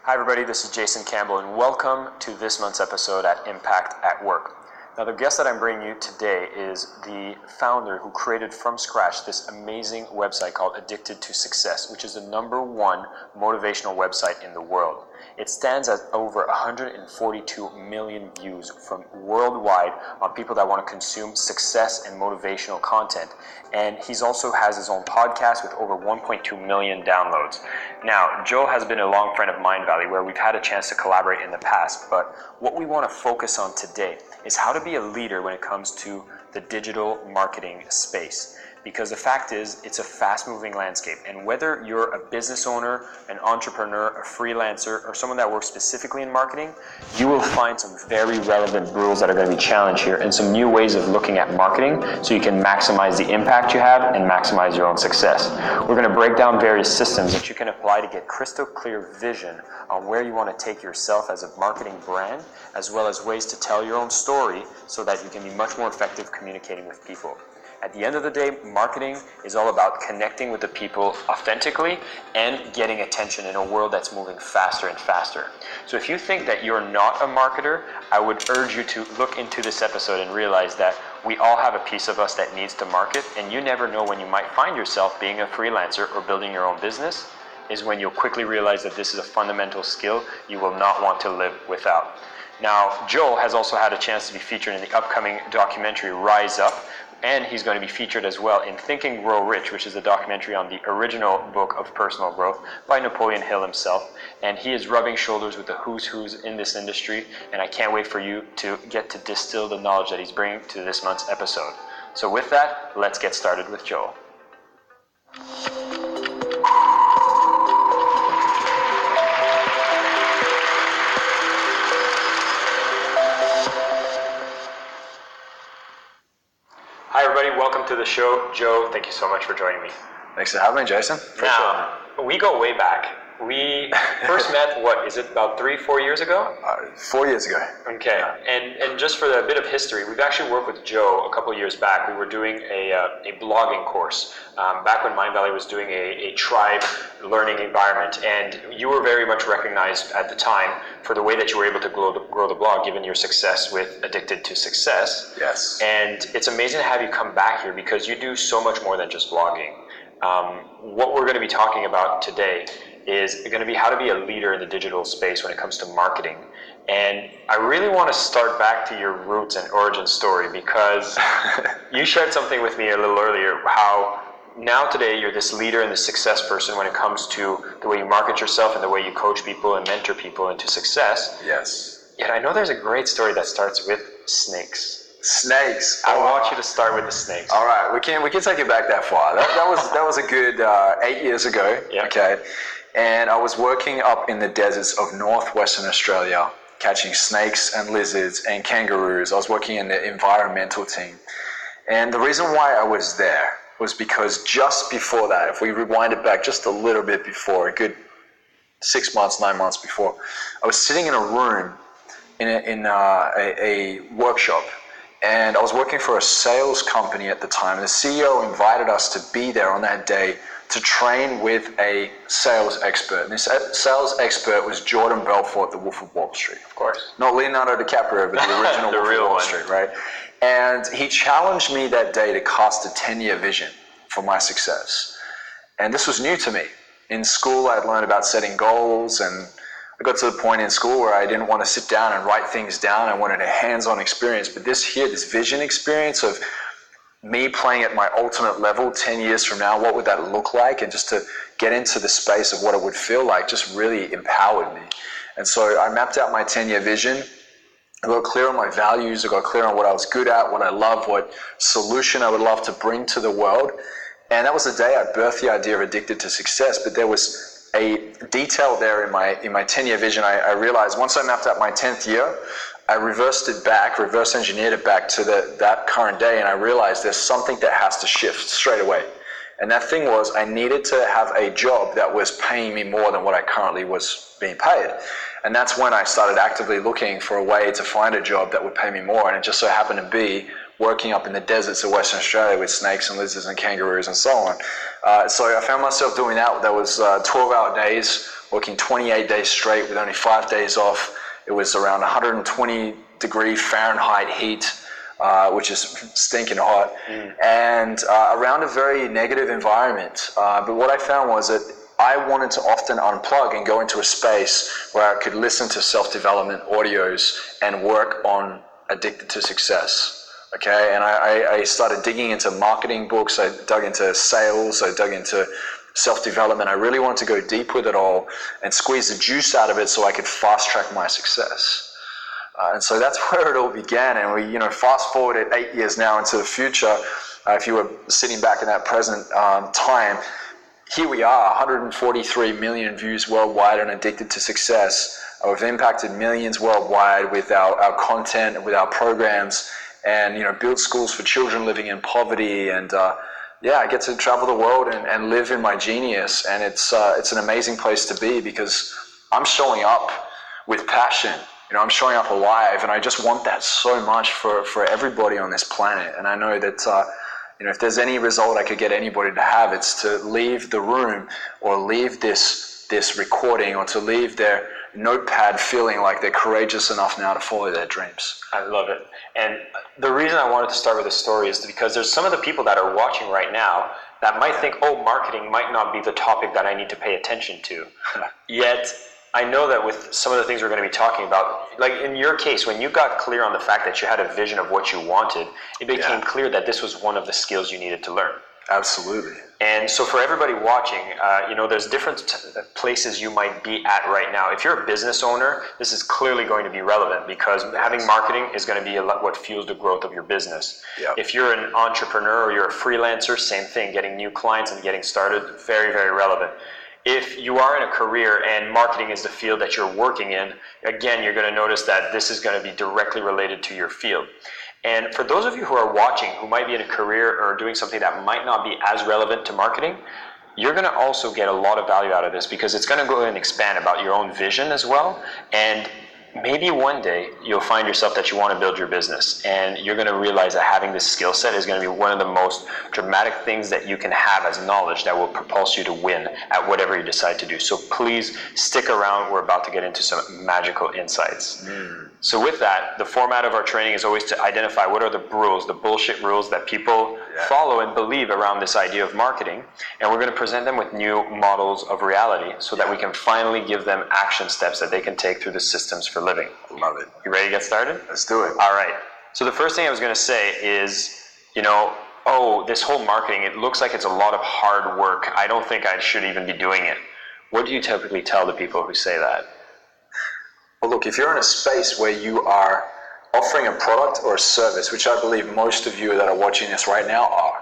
Hi everybody, this is Jason Campbell and welcome to this month's episode at Impact at Work. Now the guest that I'm bringing you today is the founder who created from scratch this amazing website called Addicted to Success, which is the #1 motivational website in the world. It stands at over 142 million views from worldwide on people that want to consume success and motivational content. And he's also has his own podcast with over 1.2 million downloads. Now, Joe has been a long friend of Mindvalley where we've had a chance to collaborate in the past, but what we want to focus on today is how to be a leader when it comes to the digital marketing space. Because the fact is, it's a fast-moving landscape. And whether you're a business owner, an entrepreneur, a freelancer, or someone that works specifically in marketing, you will find some very relevant rules that are going to be challenged here and some new ways of looking at marketing so you can maximize the impact you have and maximize your own success. We're going to break down various systems that you can apply to get crystal clear vision on where you want to take yourself as a marketing brand, as well as ways to tell your own story so that you can be much more effective communicating with people. At the end of the day, marketing is all about connecting with the people authentically and getting attention in a world that's moving faster and faster. So if you think that you're not a marketer, I would urge you to look into this episode and realize that we all have a piece of us that needs to market, and you never know when you might find yourself being a freelancer or building your own business is when you'll quickly realize that this is a fundamental skill you will not want to live without. Now, Joe has also had a chance to be featured in the upcoming documentary Rise Up, and he's going to be featured as well in Think and Grow Rich, which is a documentary on the original book of personal growth by Napoleon Hill himself. And he is rubbing shoulders with the who's in this industry, and I can't wait for you to get to distill the knowledge that he's bringing to this month's episode. So with that, let's get started with Joel. Hi everybody, welcome to the show. Joe, thank you so much for joining me. Thanks for having me, Jason. Now, we go way back. We first met, is it about 3-4 years ago? 4 years ago. Okay, yeah. And just for a bit of history, we've actually worked with Joe a couple of years back. We were doing a blogging course back when Mindvalley was doing a tribe learning environment, and you were very much recognized at the time for the way that you were able to grow the blog, given your success with Addicted to Success. Yes. And it's amazing to have you come back here because you do so much more than just blogging. What we're going to be talking about today is going to be how to be a leader in the digital space when it comes to marketing. And I really want to start back to your roots and origin story because you shared something with me a little earlier, how now today you're this leader and this success person when it comes to the way you market yourself and the way you coach people and mentor people into success. Yes. Yet I know there's a great story that starts with snakes. Snakes. I want you to start with the snakes. All right, we can take it back that far. That was a good 8 years ago. Yeah. Okay. And I was working up in the deserts of northwestern Australia, catching snakes and lizards and kangaroos. I was working in the environmental team. And the reason why I was there was because just before that, if we rewind it back just a little bit before, a good 9 months before, I was sitting in a room in a workshop. And I was working for a sales company at the time. The CEO invited us to be there on that day to train with a sales expert. And this sales expert was Jordan Belfort, the Wolf of Wall Street. Of course. Not Leonardo DiCaprio, but the original the Wolf real of Wall one. Street, right? And he challenged me that day to cast a 10-year vision for my success. And this was new to me. In school, I'd learned about setting goals, and I got to the point in school where I didn't want to sit down and write things down. I wanted a hands-on experience. But this vision experience of me playing at my ultimate level 10 years from now, what would that look like? And just to get into the space of what it would feel like just really empowered me. And so I mapped out my 10-year vision. I got clear on my values. I got clear on what I was good at, what I love, what solution I would love to bring to the world. And that was the day I birthed the idea of Addicted to Success. But there was a detail there in my 10-year vision. I realized once I mapped out my 10th year, I reverse engineered it back to that current day, and I realized there's something that has to shift straight away. And that thing was I needed to have a job that was paying me more than what I currently was being paid. And that's when I started actively looking for a way to find a job that would pay me more. And it just so happened to be working up in the deserts of Western Australia with snakes and lizards and kangaroos and so on. So I found myself doing that. That was 12-hour days, working 28 days straight with only 5 days off. It was around 120-degree Fahrenheit heat, which is stinking hot, and around a very negative environment. But what I found was that I wanted to often unplug and go into a space where I could listen to self-development audios and work on Addicted to Success. Okay, and I started digging into marketing books. I dug into sales. I dug into self-development. I really wanted to go deep with it all and squeeze the juice out of it so I could fast-track my success. And so that's where it all began. And we, fast forward it 8 years now into the future. If you were sitting back in that present time, here we are, 143 million views worldwide on Addicted to Success. We've impacted millions worldwide with our content and with our programs, and build schools for children living in poverty. And I get to travel the world and live in my genius. And it's an amazing place to be because I'm showing up with passion. I'm showing up alive, and I just want that so much for everybody on this planet. And I know that if there's any result I could get anybody to have, it's to leave the room or leave this recording or to leave their notepad feeling like they're courageous enough now to follow their dreams. I love it. And the reason I wanted to start with this story is because there's some of the people that are watching right now that might think, marketing might not be the topic that I need to pay attention to. Yet I know that with some of the things we're going to be talking about, like in your case, when you got clear on the fact that you had a vision of what you wanted, it became clear that this was one of the skills you needed to learn. Absolutely. And so for everybody watching, there's different places you might be at right now. If you're a business owner, this is clearly going to be relevant because having marketing is going to be what fuels the growth of your business. Yep. If you're an entrepreneur or you're a freelancer, same thing, getting new clients and getting started, very, very relevant. If you are in a career and marketing is the field that you're working in, again, you're going to notice that this is going to be directly related to your field. And for those of you who are watching, who might be in a career or doing something that might not be as relevant to marketing, you're going to also get a lot of value out of this because it's going to go and expand about your own vision as well. And maybe one day you'll find yourself that you want to build your business, and you're going to realize that having this skill set is going to be one of the most dramatic things that you can have as knowledge that will propulse you to win at whatever you decide to do. So please stick around. We're about to get into some magical insights. So with that, the format of our training is always to identify what are the rules, the bullshit rules that people follow and believe around this idea of marketing. And we're going to present them with new models of reality so that we can finally give them action steps that they can take through the systems for living. Love it. You ready to get started? Let's do it. All right. So the first thing I was going to say is, this whole marketing, it looks like it's a lot of hard work. I don't think I should even be doing it. What do you typically tell the people who say that? Well, look, if you're in a space where you are offering a product or a service, which I believe most of you that are watching this right now are,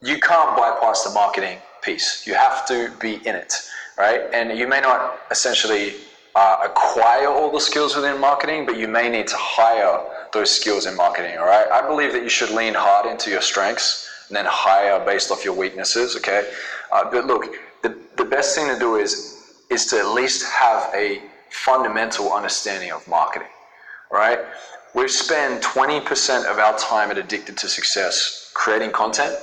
you can't bypass the marketing piece. You have to be in it, right? And you may not essentially acquire all the skills within marketing, but you may need to hire those skills in marketing, all right? I believe that you should lean hard into your strengths and then hire based off your weaknesses, okay? But look, the best thing to do is to at least have a fundamental understanding of marketing, right? We spend 20% of our time at Addicted to Success creating content.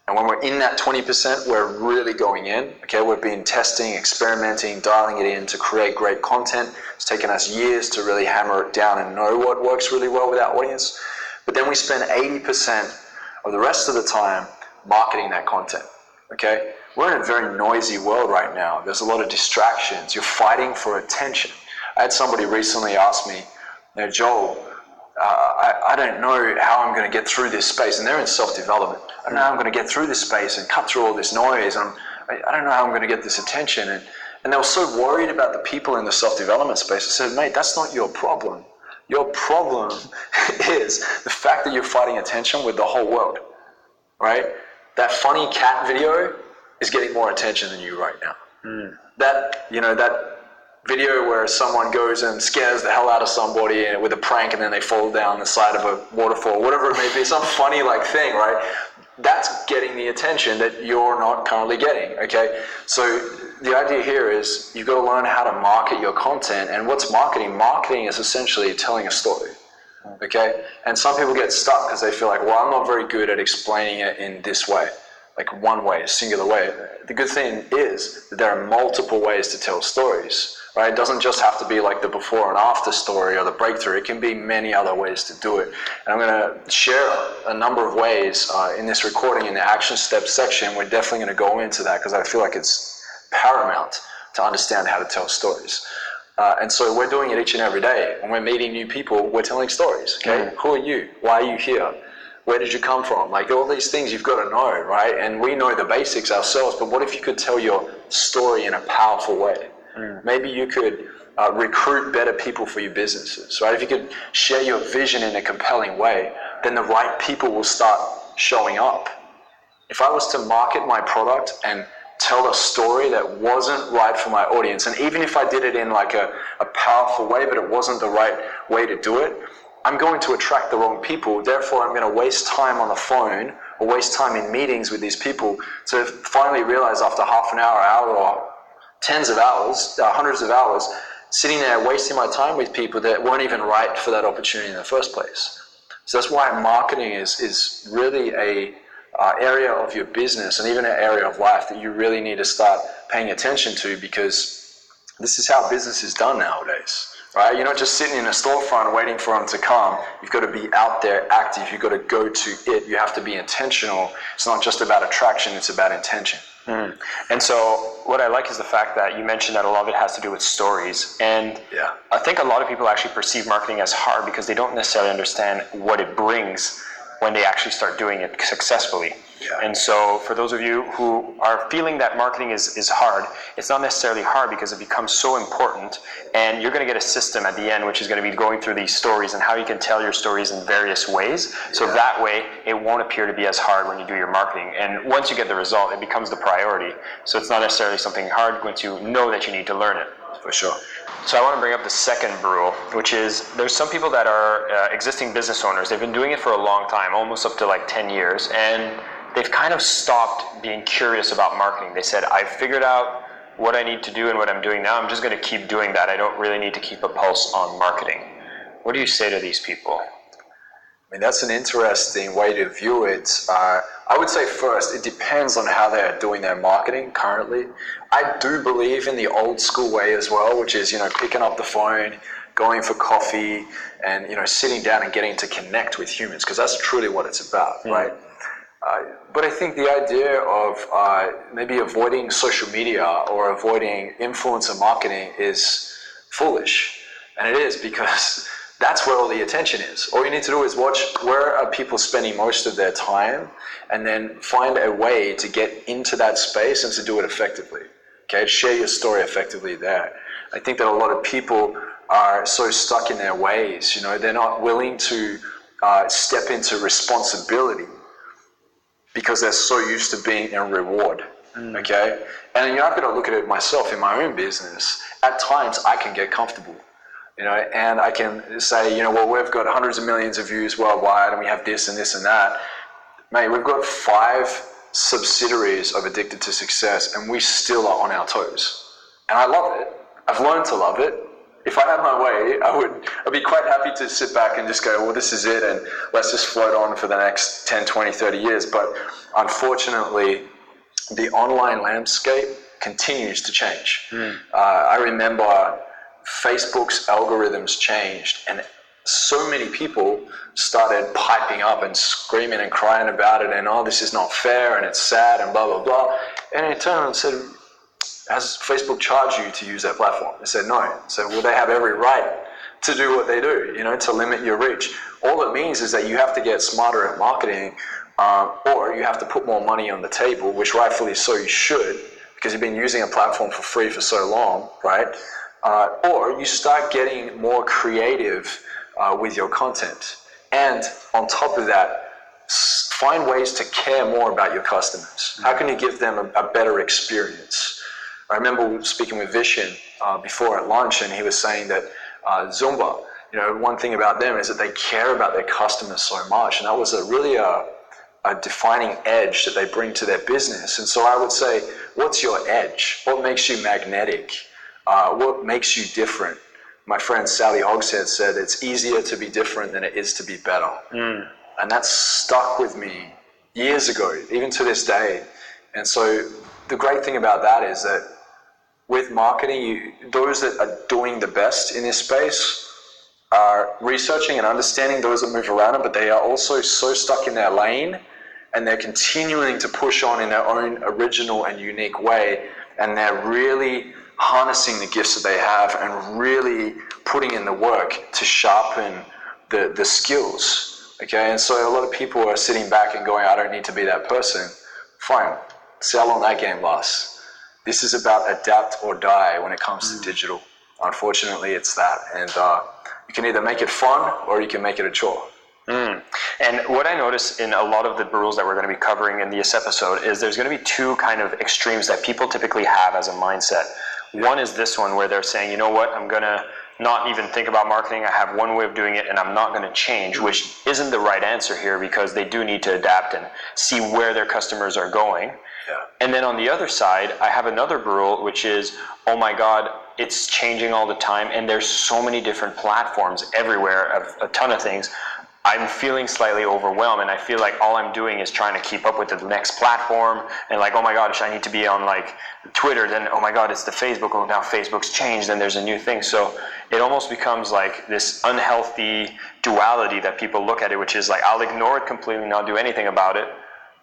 And when we're in that 20%, we're really going in, okay? We've been testing, experimenting, dialing it in to create great content. It's taken us years to really hammer it down and know what works really well with our audience. But then we spend 80% of the rest of the time marketing that content, okay? We're in a very noisy world right now. There's a lot of distractions. You're fighting for attention. I had somebody recently ask me, Joel, I don't know how I'm going to get through this space. And they're in self-development. I don't know how I'm going to get through this space and cut through all this noise. I don't know how I'm going to get this attention. And they were so worried about the people in the self-development space. I said, mate, that's not your problem. Your problem is the fact that you're fighting attention with the whole world, right? That funny cat video is getting more attention than you right now. That video where someone goes and scares the hell out of somebody with a prank and then they fall down the side of a waterfall, whatever it may be, some funny thing, right? That's getting the attention that you're not currently getting, okay? So the idea here is you've got to learn how to market your content. And what's marketing? Marketing is essentially telling a story, Okay? And some people get stuck because they feel like, well, I'm not very good at explaining it in this way, like one way, a singular way. The good thing is that there are multiple ways to tell stories, right? It doesn't just have to be like the before and after story or the breakthrough. It can be many other ways to do it. And I'm going to share a number of ways in this recording in the action steps section. We're definitely going to go into that because I feel like it's paramount to understand how to tell stories. And so we're doing it each and every day. When we're meeting new people, we're telling stories, okay? Who are you? Why are you here? Where did you come from? Like all these things you've got to know, right? And we know the basics ourselves, but what if you could tell your story in a powerful way? Maybe you could recruit better people for your businesses, right? If you could share your vision in a compelling way, then the right people will start showing up. If I was to market my product and tell a story that wasn't right for my audience, and even if I did it in like a powerful way, but it wasn't the right way to do it, I'm going to attract the wrong people. Therefore, I'm going to waste time on the phone or waste time in meetings with these people to finally realize after half an hour, or tens of hours, hundreds of hours, sitting there wasting my time with people that weren't even right for that opportunity in the first place. So that's why marketing is really a area of your business and even an area of life that you really need to start paying attention to, because this is how business is done nowadays. Right? You're not just sitting in a storefront waiting for them to come. You've got to be out there active. You've got to go to it. You have to be intentional. It's not just about attraction, it's about intention. And so what I like is the fact that you mentioned that a lot of it has to do with stories. And I think a lot of people actually perceive marketing as hard because they don't necessarily understand what it brings when they actually start doing it successfully. And so for those of you who are feeling that marketing is hard, it's not necessarily hard because it becomes so important, and you're going to get a system at the end which is going to be going through these stories and how you can tell your stories in various ways. So that way it won't appear to be as hard when you do your marketing. And once you get the result, it becomes the priority. So it's not necessarily something hard once you know that you need to learn it. For sure. So I want to bring up the second rule, which is there's some people that are existing business owners. They've been doing it for a long time, almost up to like 10 years, and they've kind of stopped being curious about marketing. They said, I've figured out what I need to do and what I'm doing now. I'm just going to keep doing that. I don't really need to keep a pulse on marketing. What do you say to these people? I mean, that's an interesting way to view it. I would say first, it depends on how they're doing their marketing currently. I do believe in the old school way as well, which is, picking up the phone, going for coffee, and, sitting down and getting to connect with humans, because that's truly what it's about, right? But I think the idea of maybe avoiding social media or avoiding influencer marketing is foolish. And it is, because that's where all the attention is. All you need to do is watch where are people spending most of their time, and then find a way to get into that space and to do it effectively. Okay, share your story effectively there. I think that a lot of people are so stuck in their ways. They're not willing to step into responsibility because they're so used to being in reward. Okay, and I've got to look at it myself in my own business. At times, I can get comfortable. And I can say, well, we've got hundreds of millions of views worldwide, and we have this and this and that. Mate, we've got 5 subsidiaries of Addicted to Success, and we still are on our toes. And I love it. I've learned to love it. If I had my way, I'd be quite happy to sit back and just go, well, this is it, and let's just float on for the next 10, 20, 30 years. But unfortunately, the online landscape continues to change. I remember Facebook's algorithms changed, and so many people started piping up and screaming and crying about it, and this is not fair, and it's sad, and blah, blah, blah. And I turned and said, has Facebook charged you to use that platform? They said, no. So, well, they have every right to do what they do, to limit your reach. All it means is that you have to get smarter at marketing, or you have to put more money on the table, which rightfully so you should, because you've been using a platform for free for so long, right? Or you start getting more creative with your content. And on top of that, find ways to care more about your customers. How can you give them a better experience? I remember speaking with Vishen before at lunch, and he was saying that Zumba, one thing about them is that they care about their customers so much. And that was really a defining edge that they bring to their business. And so I would say, what's your edge? What makes you magnetic? What makes you different? my friend Sally Hogshead said, it's easier to be different than it is to be better. And that stuck with me years ago, even to this day. And so the great thing about that is that with marketing, those that are doing the best in this space are researching and understanding those that move around them, but they are also so stuck in their lane, and they're continuing to push on in their own original and unique way, and they're really harnessing the gifts that they have and really putting in the work to sharpen the skills. Okay, and so a lot of people are sitting back and going, I don't need to be that person. Fine, sell on that game, boss. This is about adapt or die when it comes to digital. Unfortunately, it's that. And you can either make it fun or you can make it a chore. And what I notice in a lot of the rules that we're going to be covering in this episode is there's going to be two kind of extremes that people typically have as a mindset. One is this one where they're saying, you know what, I'm going to not even think about marketing. I have one way of doing it and I'm not going to change, which isn't the right answer here, because they do need to adapt and see where their customers are going. And then on the other side, I have another rule, which is, oh my God, it's changing all the time, and there's so many different platforms everywhere of a ton of things. I'm feeling slightly overwhelmed, and I feel like all I'm doing is trying to keep up with the next platform, and like, oh my gosh, I need to be on like Twitter, then oh my God, it's the Facebook, oh now Facebook's changed, then there's a new thing. So it almost becomes like this unhealthy duality that people look at it, which is like, I'll ignore it completely, not do anything about it,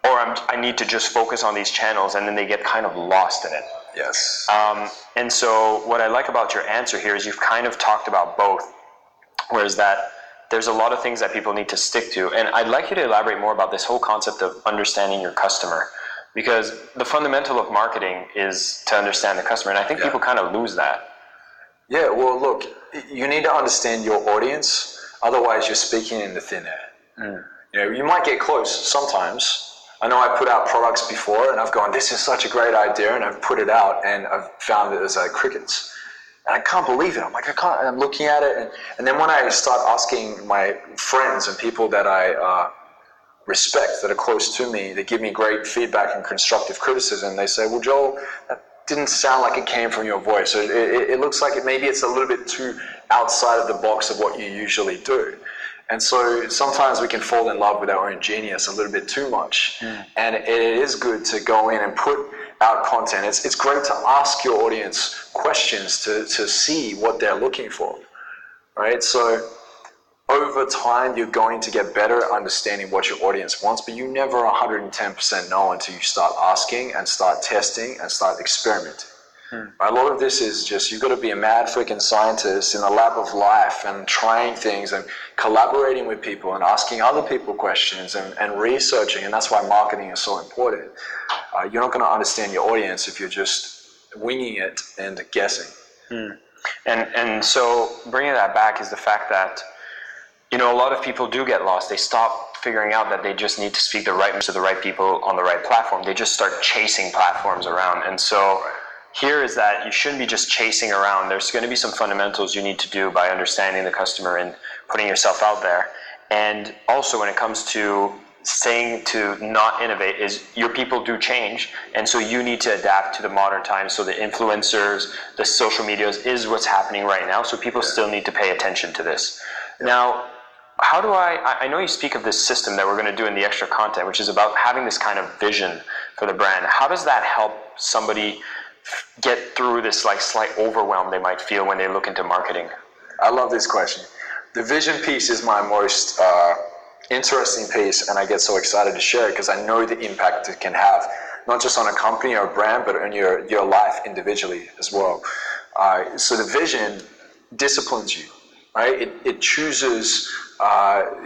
or I need to just focus on these channels, and then they get kind of lost in it. Yes. And so what I like about your answer here is you've kind of talked about both, whereas that there's a lot of things that people need to stick to. And I'd like you to elaborate more about this whole concept of understanding your customer, because the fundamental of marketing is to understand the customer. And I think people kind of lose that. Yeah, well, look, you need to understand your audience. Otherwise, you're speaking in the thin air. You know, you might get close sometimes. I know I put out products before and I've gone, this is such a great idea, and I've put it out and I've found that there's crickets. And I can't believe it. I'm like, I'm looking at it. And then when I start asking my friends and people that I respect, that are close to me, that give me great feedback and constructive criticism, they say, well, Joel, that didn't sound like it came from your voice. So it looks like maybe it's a little bit too outside of the box of what you usually do. And so sometimes we can fall in love with our own genius a little bit too much. And it is good to go in and put out content. It's great to ask your audience questions to see what they're looking for, right? So over time, you're going to get better at understanding what your audience wants, but you never 110% know until you start asking and start testing and start experimenting. A lot of this is just, you've got to be a mad freaking scientist in the lab of life and trying things and collaborating with people and asking other people questions and researching. And that's why marketing is so important. You're not going to understand your audience if you're just winging it and guessing. And so bringing that back is the fact that, you know, a lot of people do get lost. They stop figuring out that they just need to speak the right to the right people on the right platform. They just start chasing platforms around. And so here is that you shouldn't be just chasing around. There's going to be some fundamentals you need to do by understanding the customer and putting yourself out there. And also when it comes to saying to not innovate, is your people do change, and so you need to adapt to the modern times. So the influencers, the social medias is what's happening right now, so people still need to pay attention to this. Now, how do I know you speak of this system that we're going to do in the extra content, which is about having this kind of vision for the brand. How does that help somebody get through this like slight overwhelm they might feel when they look into marketing? I love this question. The vision piece is my most interesting piece, and I get so excited to share it because I know the impact it can have, not just on a company or a brand, but on your life individually as well. So the vision disciplines you, right? It chooses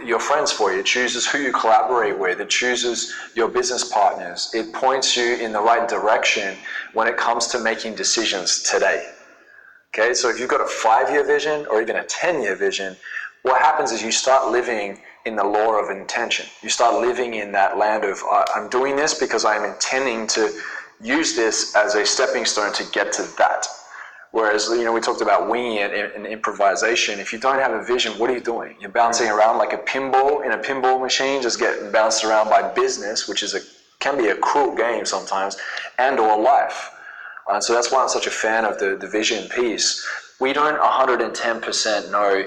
your friends for you. It chooses who you collaborate with. It chooses your business partners. It points you in the right direction when it comes to making decisions today. Okay, so if you've got a 5-year vision or even a 10-year vision, what happens is you start living in the law of intention. You start living in that land of, I'm doing this because I'm intending to use this as a stepping stone to get to that. Whereas, you know, we talked about winging it and improvisation. If you don't have a vision, what are you doing? You're bouncing around like a pinball in a pinball machine, just getting bounced around by business, which is can be a cruel game sometimes, and or life. So that's why I'm such a fan of the vision piece. we don't 110% know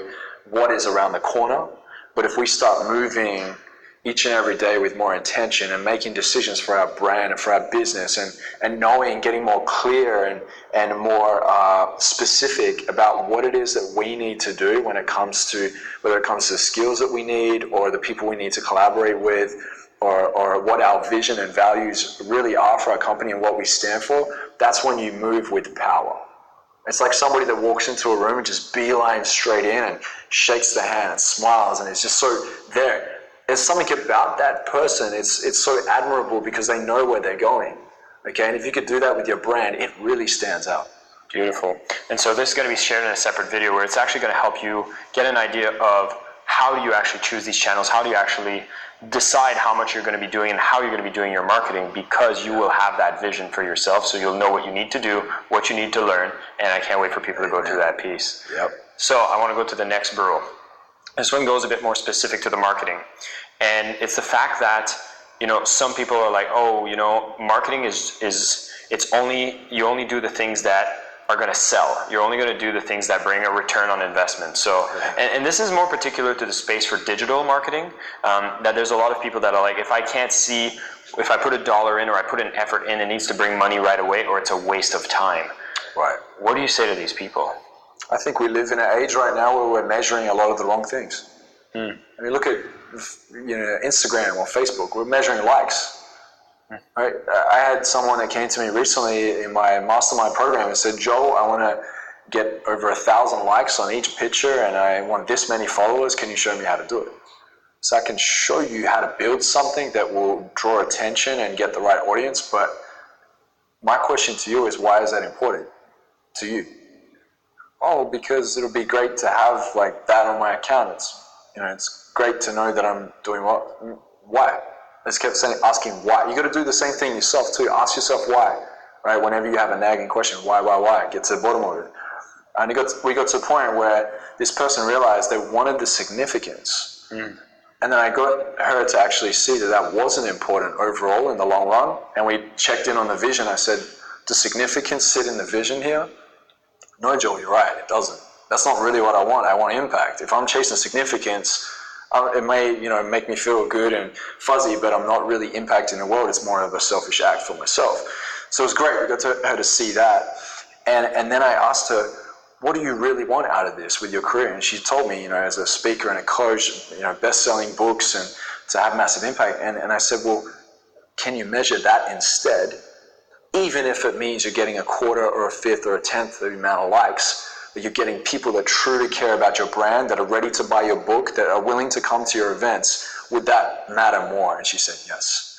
what is around the corner, but if we start moving each and every day with more intention and making decisions for our brand and for our business and knowing, getting more clear and more specific about what it is that we need to do when it comes to, whether it comes to the skills that we need or the people we need to collaborate with, or what our vision and values really are for our company and what we stand for, that's when you move with power. It's like somebody that walks into a room and just beelines straight in and shakes the hand and smiles and is just so there. There's something about that person, it's so admirable because they know where they're going. Okay, and if you could do that with your brand, it really stands out. Beautiful. And so this is going to be shared in a separate video where it's actually going to help you get an idea of how do you actually choose these channels, how do you actually decide how much you're going to be doing and how you're going to be doing your marketing, because you will have that vision for yourself, so you'll know what you need to do, what you need to learn, and I can't wait for people to go through that piece. Yep. So I want to go to the next burrow. This one goes a bit more specific to the marketing, and it's the fact that, you know, some people are like, oh, you know, marketing is it's only, you only do the things that are going to sell. You're only going to do the things that bring a return on investment. So, and this is more particular to the space for digital marketing, that there's a lot of people that are like, if I can't see, if I put $1 in or I put an effort in, it needs to bring money right away or it's a waste of time. Right. What do you say to these people? I think we live in an age right now where we're measuring a lot of the wrong things. I mean, look at, you know, Instagram or Facebook. We're measuring likes. Right? I had someone that came to me recently in my mastermind program and said, Joel, I want to get over 1,000 likes on each picture and I want this many followers. Can you show me how to do it? So I can show you how to build something that will draw attention and get the right audience. But my question to you is, why is that important to you? Oh, because it'll be great to have like that on my account. It's great to know that I'm doing what. Why? Let's keep asking why. You got to do the same thing yourself too. Ask yourself why, right? Whenever you have a nagging question, why? Get to the bottom of it. And we got to a point where this person realized they wanted the significance. And then I got her to actually see that that wasn't important overall in the long run. And we checked in on the vision. I said, does significance sit in the vision here? No, Joel, you're right. It doesn't. That's not really what I want. I want impact. If I'm chasing significance, it may, you know, make me feel good and fuzzy, but I'm not really impacting the world. It's more of a selfish act for myself. So it was great. We got her to see that. And then I asked her, what do you really want out of this with your career? And she told me, you know, as a speaker and a coach, you know, best-selling books and to have massive impact. And I said, well, can you measure that instead? Even if it means you're getting a quarter or a fifth or a tenth of the amount of likes, but you're getting people that truly care about your brand, that are ready to buy your book, that are willing to come to your events, would that matter more? And she said, yes.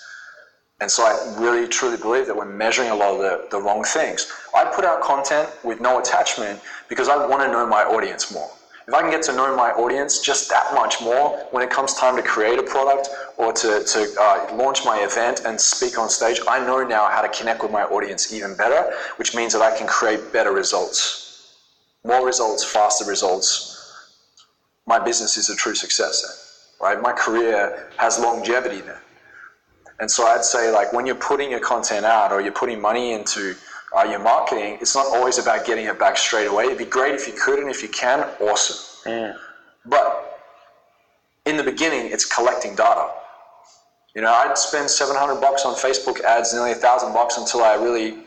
And so I really, truly believe that we're measuring a lot of the wrong things. I put out content with no attachment because I want to know my audience more. If I can get to know my audience just that much more when it comes time to create a product or to launch my event and speak on stage, I know now how to connect with my audience even better, which means that I can create better results. More results, faster results. My business is a true success then, right? My career has longevity then. And so I'd say, like, when you're putting your content out or you're putting money into your marketing, it's not always about getting it back straight away. It'd be great if you could, and if you can, awesome. But in the beginning, it's collecting data. You know, I'd spend $700 on Facebook ads, nearly $1,000 until I really.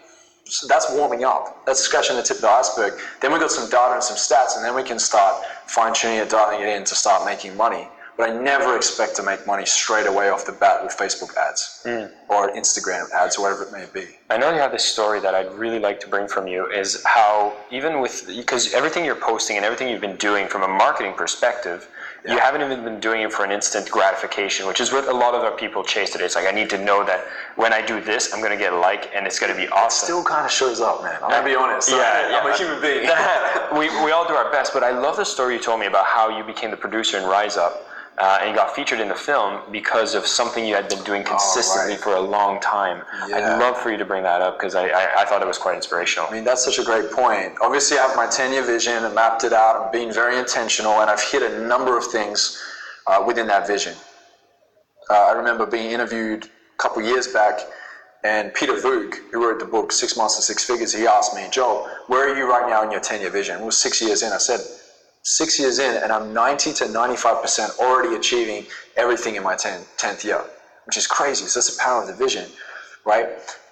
So that's warming up. That's scratching the tip of the iceberg. Then we've got some data and some stats, and then we can start fine-tuning it, dialing it in to start making money. But I never expect to make money straight away off the bat with Facebook ads or Instagram ads, or whatever it may be. I know you have this story that I'd really like to bring from you, is how even with, because everything you're posting and everything you've been doing from a marketing perspective, you haven't even been doing it for an instant gratification, which is what a lot of our people chase today. It's like, I need to know that when I do this, I'm going to get a like and it's going to be awesome. It still kind of shows up, man. I'm going to be honest. I'm a human being. we all do our best, but I love the story you told me about how you became the producer in Rise Up. And you got featured in the film because of something you had been doing consistently for a long time. I'd love for you to bring that up because I thought it was quite inspirational. I mean, that's such a great point. Obviously, I have my 10-year vision and mapped it out. I'm being very intentional, and I've hit a number of things within that vision. I remember being interviewed a couple years back, And Peter Voog, who wrote the book 6 Months to Six Figures, he asked me, Joel, where are you right now in your 10-year vision? It was 6 years in. I said, 6 years in, and I'm 90 to 95% already achieving everything in my 10th year, which is crazy. So that's the power of the vision, right?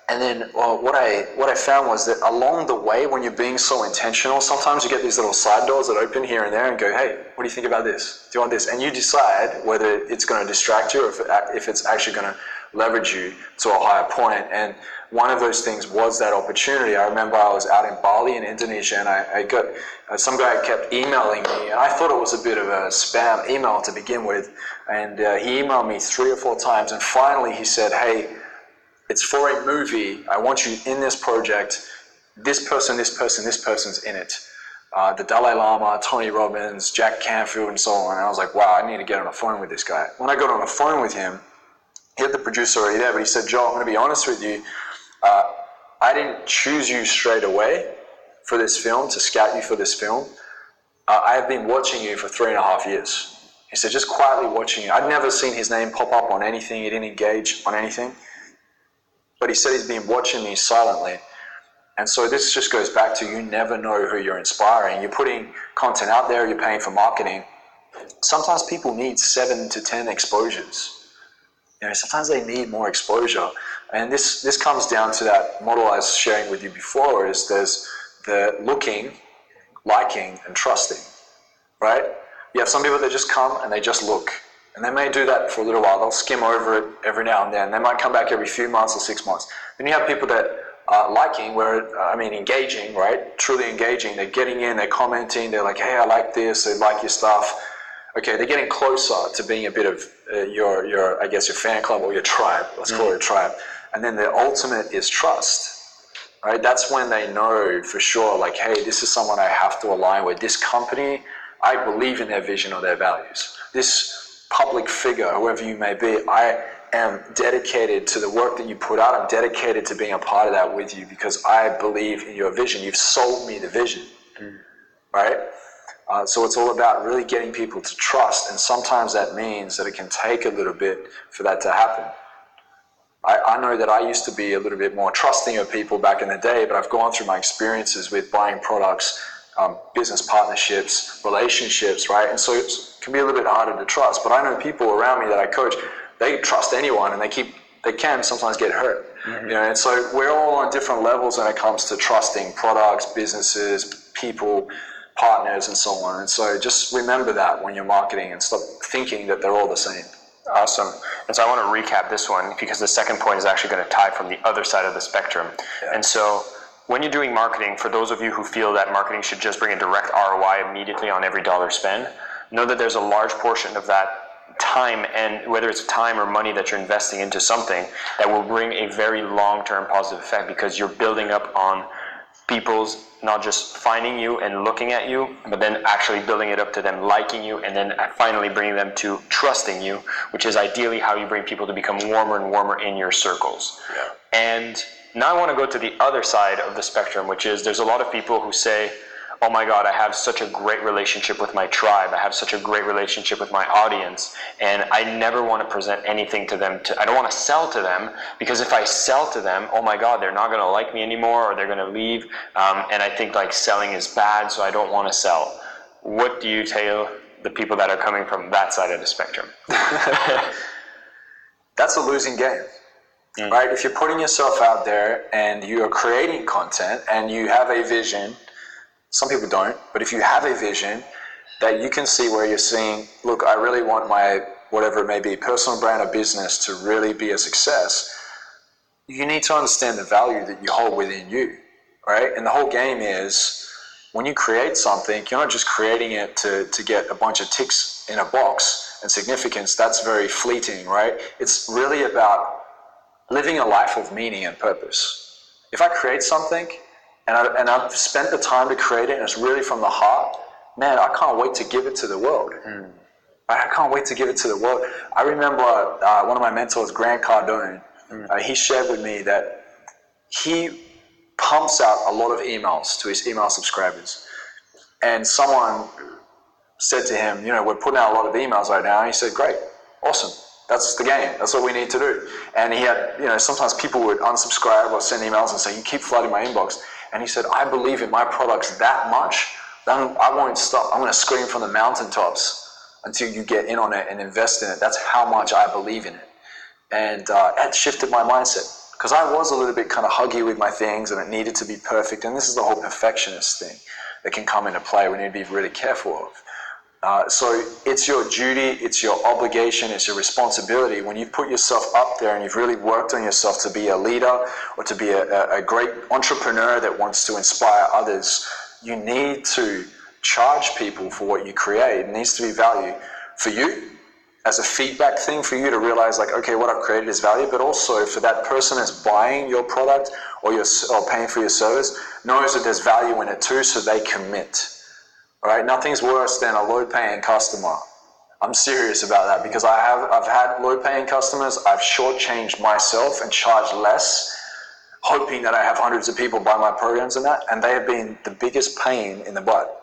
And then what I found was that along the way, when you're being so intentional, sometimes you get these little side doors that open here and there and go, hey, what do you think about this? Do you want this? And you decide whether it's going to distract you or if it's actually going to leverage you to a higher point. And one of those things was that opportunity. I remember I was out in Bali in Indonesia, and I got some guy kept emailing me, and I thought it was a bit of a spam email to begin with. And he emailed me 3 or 4 times, and finally he said, hey, it's for a movie. I want you in this project. This person's in it. The Dalai Lama, Tony Robbins, Jack Canfield, and so on. And I was like, wow, I need to get on the phone with this guy. When I got on the phone with him, he had the producer already there, but he said, Joel, I'm going to be honest with you. I didn't choose you straight away for this film, to scout you for this film. I have been watching you for 3.5 years. He said, just quietly watching you. I'd never seen his name pop up on anything. He didn't engage on anything. But he said he's been watching me silently. And so this just goes back to, you never know who you're inspiring. You're putting content out there, you're paying for marketing. Sometimes people need 7 to 10 exposures. You know, sometimes they need more exposure. And this comes down to that model I was sharing with you before, is there's the looking, liking, and trusting, right? You have some people that just come and they just look. And they may do that for a little while. They'll skim over it every now and then. They might come back every few months or 6 months. Then you have people that are liking, engaging, right? Truly engaging. They're getting in, they're commenting. They're like, hey, I like this. They like your stuff. Okay, they're getting closer to being a bit of your fan club or your tribe. Let's call it a tribe. And then the ultimate is trust, right? That's when they know for sure, like, hey, this is someone I have to align with. This company, I believe in their vision or their values. This public figure, whoever you may be, I am dedicated to the work that you put out. I'm dedicated to being a part of that with you because I believe in your vision. You've sold me the vision, right? So it's all about really getting people to trust, and sometimes that means that it can take a little bit for that to happen. I know that I used to be a little bit more trusting of people back in the day, but I've gone through my experiences with buying products, business partnerships, relationships, right? And so it can be a little bit harder to trust. But I know people around me that I coach, they trust anyone, and they can sometimes get hurt. You know, and so we're all on different levels when it comes to trusting products, businesses, people, partners, and so on. And so just remember that when you're marketing, and stop thinking that they're all the same. Awesome. And so I want to recap this one, because the second point is actually going to tie from the other side of the spectrum. Yeah. And so when you're doing marketing, for those of you who feel that marketing should just bring a direct ROI immediately on every dollar spent, know that there's a large portion of that time, and whether it's time or money that you're investing into something, that will bring a very long-term positive effect, because you're building up on people's not just finding you and looking at you, but then actually building it up to them liking you, and then finally bringing them to trusting you, which is ideally how you bring people to become warmer and warmer in your circles. Yeah. And now I want to go to the other side of the spectrum, which is there's a lot of people who say, oh my God, I have such a great relationship with my tribe. I have such a great relationship with my audience. And I never want to present anything to them. I don't want to sell to them, because if I sell to them, oh my God, they're not going to like me anymore, or they're going to leave. And I think like selling is bad, so I don't want to sell. What do you tell the people that are coming from that side of the spectrum? That's a losing game. Right? If you're putting yourself out there and you are creating content and you have a vision, some people don't, but if you have a vision that you can see where you're seeing, look, I really want my, whatever it may be, personal brand or business to really be a success, you need to understand the value that you hold within you, right? And the whole game is, when you create something, you're not just creating it to get a bunch of ticks in a box and significance. That's very fleeting, right? It's really about living a life of meaning and purpose. If I create something, and I've spent the time to create it, and it's really from the heart, man, I can't wait to give it to the world. I can't wait to give it to the world. I remember one of my mentors, Grant Cardone, he shared with me that he pumps out a lot of emails to his email subscribers. And someone said to him, you know, we're putting out a lot of emails right now. And he said, great, awesome. That's the game. That's what we need to do. And he had, sometimes people would unsubscribe or send emails and say, you keep flooding my inbox. And he said, I believe in my products that much, then I won't stop. I'm going to scream from the mountaintops until you get in on it and invest in it. That's how much I believe in it. And that shifted my mindset. Because I was a little bit kind of huggy with my things and it needed to be perfect. And this is the whole perfectionist thing that can come into play we need to be really careful of. So it's your duty, it's your obligation, it's your responsibility. When you put yourself up there and you've really worked on yourself to be a leader or to be a great entrepreneur that wants to inspire others, you need to charge people for what you create. It needs to be value for you, as a feedback thing for you to realize like, okay, what I've created is value, but also for that person that's buying your product or paying for your service, knows that there's value in it too, so they commit. All right, nothing's worse than a low-paying customer. I'm serious about that because I've had low-paying customers. I've shortchanged myself and charged less, hoping that I have hundreds of people buy my programs and that, and they have been the biggest pain in the butt.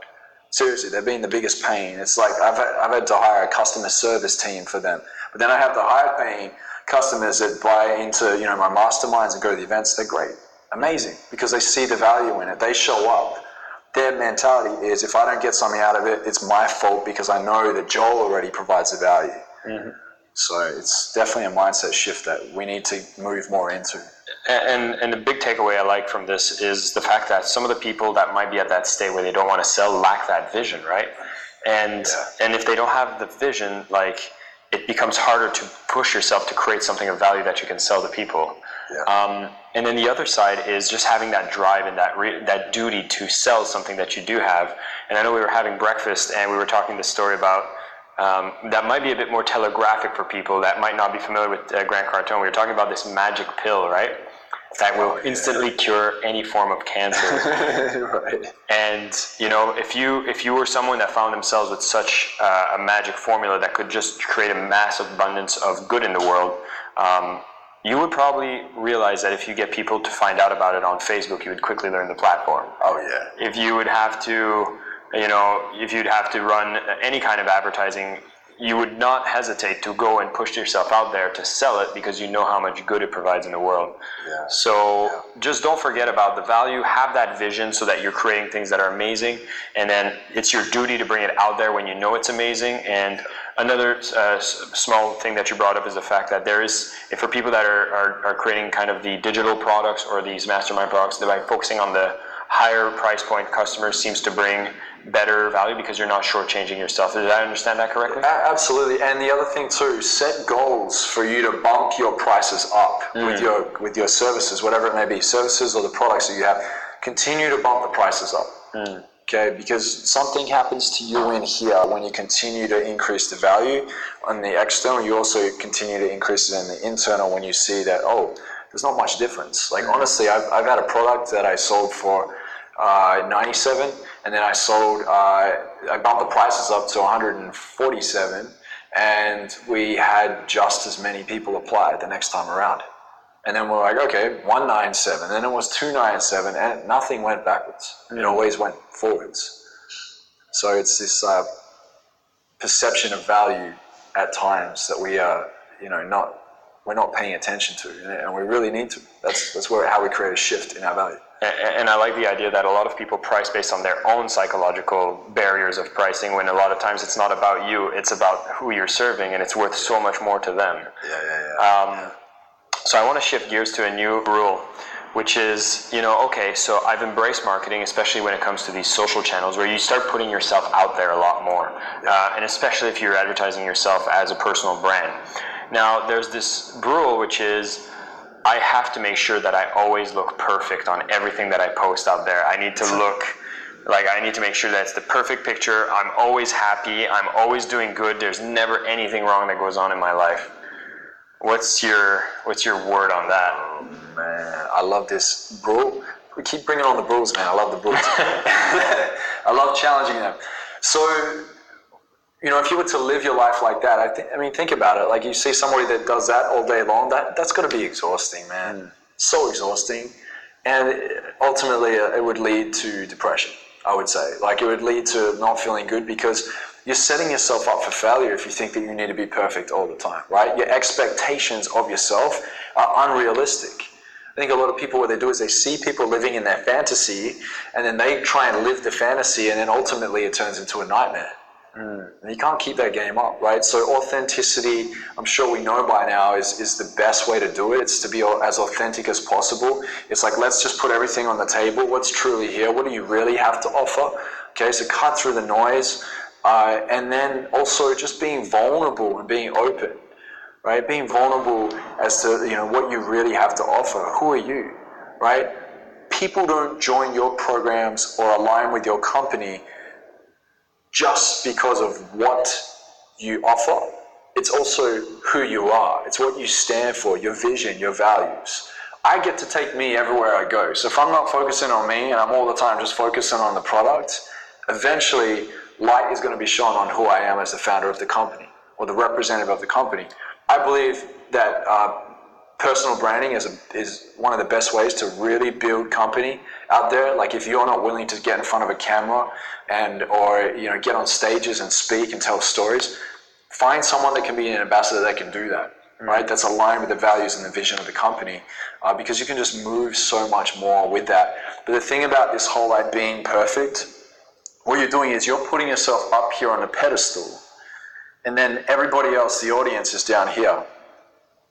Seriously, they've been the biggest pain. It's like I've had to hire a customer service team for them. But then I have the higher paying customers that buy into my masterminds and go to the events. They're great, amazing, because they see the value in it. They show up. Their mentality is, if I don't get something out of it, it's my fault because I know that Joel already provides the value. Mm-hmm. So it's definitely a mindset shift that we need to move more into. And the big takeaway I like from this is the fact that some of the people that might be at that state where they don't want to sell lack that vision, right? And if they don't have the vision, like, it becomes harder to push yourself to create something of value that you can sell to people. Yeah. And then the other side is just having that drive and that duty to sell something that you do have. And I know we were having breakfast and we were talking this story about that might be a bit more telegraphic for people that might not be familiar with Grant Cardone. We were talking about this magic pill, right? That will instantly cure any form of cancer. Right. And if you were someone that found themselves with such a magic formula that could just create a massive abundance of good in the world, you would probably realize that if you get people to find out about it on Facebook, you would quickly learn the platform. Oh yeah. If you would have to, if you'd have to run any kind of advertising, you would not hesitate to go and push yourself out there to sell it because you know how much good it provides in the world. Yeah. So just don't forget about the value, have that vision so that you're creating things that are amazing, and then it's your duty to bring it out there when you know it's amazing. And another small thing that you brought up is the fact that there is, for people that are creating kind of the digital products or these mastermind products, that by focusing on the higher price point customers seems to bring better value because you're not shortchanging yourself. Did I understand that correctly? Absolutely. And the other thing too, set goals for you to bump your prices up with your services, whatever it may be, services or the products that you have. Continue to bump the prices up. Okay, because something happens to you in here when you continue to increase the value on the external. You also continue to increase it in the internal when you see that, there's not much difference. Like honestly, I've had a product that I sold for 97, and then I bumped the prices up to 147, and we had just as many people apply the next time around. And then we're like, okay, 197, then it was 297, and nothing went backwards. It always went forwards. So it's this perception of value at times that we are, we're not paying attention to, and we really need to. That's how we create a shift in our value. And I like the idea that a lot of people price based on their own psychological barriers of pricing, when a lot of times it's not about you, it's about who you're serving, and it's worth so much more to them. So I want to shift gears to a new rule, which is, so I've embraced marketing, especially when it comes to these social channels, where you start putting yourself out there a lot more, and especially if you're advertising yourself as a personal brand. Now, there's this rule, which is, I have to make sure that I always look perfect on everything that I post out there. I need to make sure that it's the perfect picture. I'm always happy. I'm always doing good. There's never anything wrong that goes on in my life. What's your word on that? Oh man, I love this rule. We keep bringing on the rules, man. I love the rules. I love challenging them. So, if you were to live your life like that, think about it. Like, you see somebody that does that all day long, that's got to be exhausting, man. So exhausting. And ultimately, it would lead to depression, I would say. Like, it would lead to not feeling good because you're setting yourself up for failure if you think that you need to be perfect all the time, right? Your expectations of yourself are unrealistic. I think a lot of people, what they do is they see people living in their fantasy, and then they try and live the fantasy, and then ultimately it turns into a nightmare. And you can't keep that game up, right? So authenticity, I'm sure we know by now, is the best way to do it. It's to be as authentic as possible. It's like, let's just put everything on the table. What's truly here? What do you really have to offer? Okay, so cut through the noise. And then also just being vulnerable and being open, right? Being vulnerable as to, what you really have to offer. Who are you, right? People don't join your programs or align with your company just because of what you offer. It's also who you are. It's what you stand for, your vision, your values. I get to take me everywhere I go. So if I'm not focusing on me and I'm all the time just focusing on the product, eventually light is going to be shone on who I am as the founder of the company or the representative of the company. I believe that personal branding is one of the best ways to really build company out there. Like if you're not willing to get in front of a camera or get on stages and speak and tell stories, find someone that can be an ambassador that can do that, right? That's aligned with the values and the vision of the company, because you can just move so much more with that. But the thing about this whole being perfect, what you're doing is you're putting yourself up here on a pedestal, and then everybody else, the audience, is down here.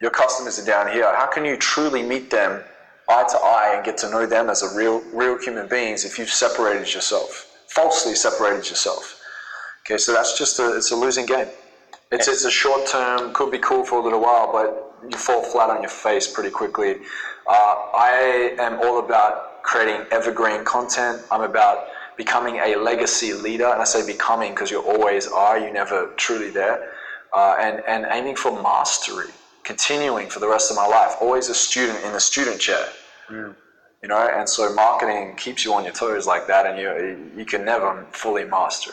Your customers are down here. How can you truly meet them eye to eye and get to know them as a real human beings if you've separated yourself, falsely separated yourself? Okay, so that's just it's a losing game. It's a short term, could be cool for a little while, but you fall flat on your face pretty quickly. I am all about creating evergreen content. I'm about becoming a legacy leader, and I say becoming because you always are, you're never truly there, and aiming for mastery, continuing for the rest of my life, always a student in the student chair. And so marketing keeps you on your toes like that, and you can never fully master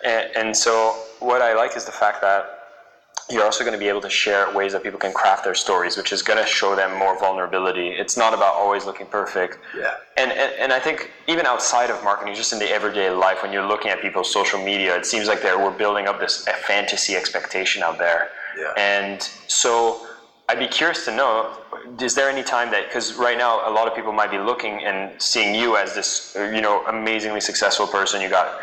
it. And so what I like is the fact that you're also going to be able to share ways that people can craft their stories, which is going to show them more vulnerability. It's not about always looking perfect. Yeah. And I think even outside of marketing, just in the everyday life, when you're looking at people's social media, it seems like we're building up this fantasy expectation out there. Yeah. And so I'd be curious to know, is there any time that, because right now a lot of people might be looking and seeing you as this, amazingly successful person. You got,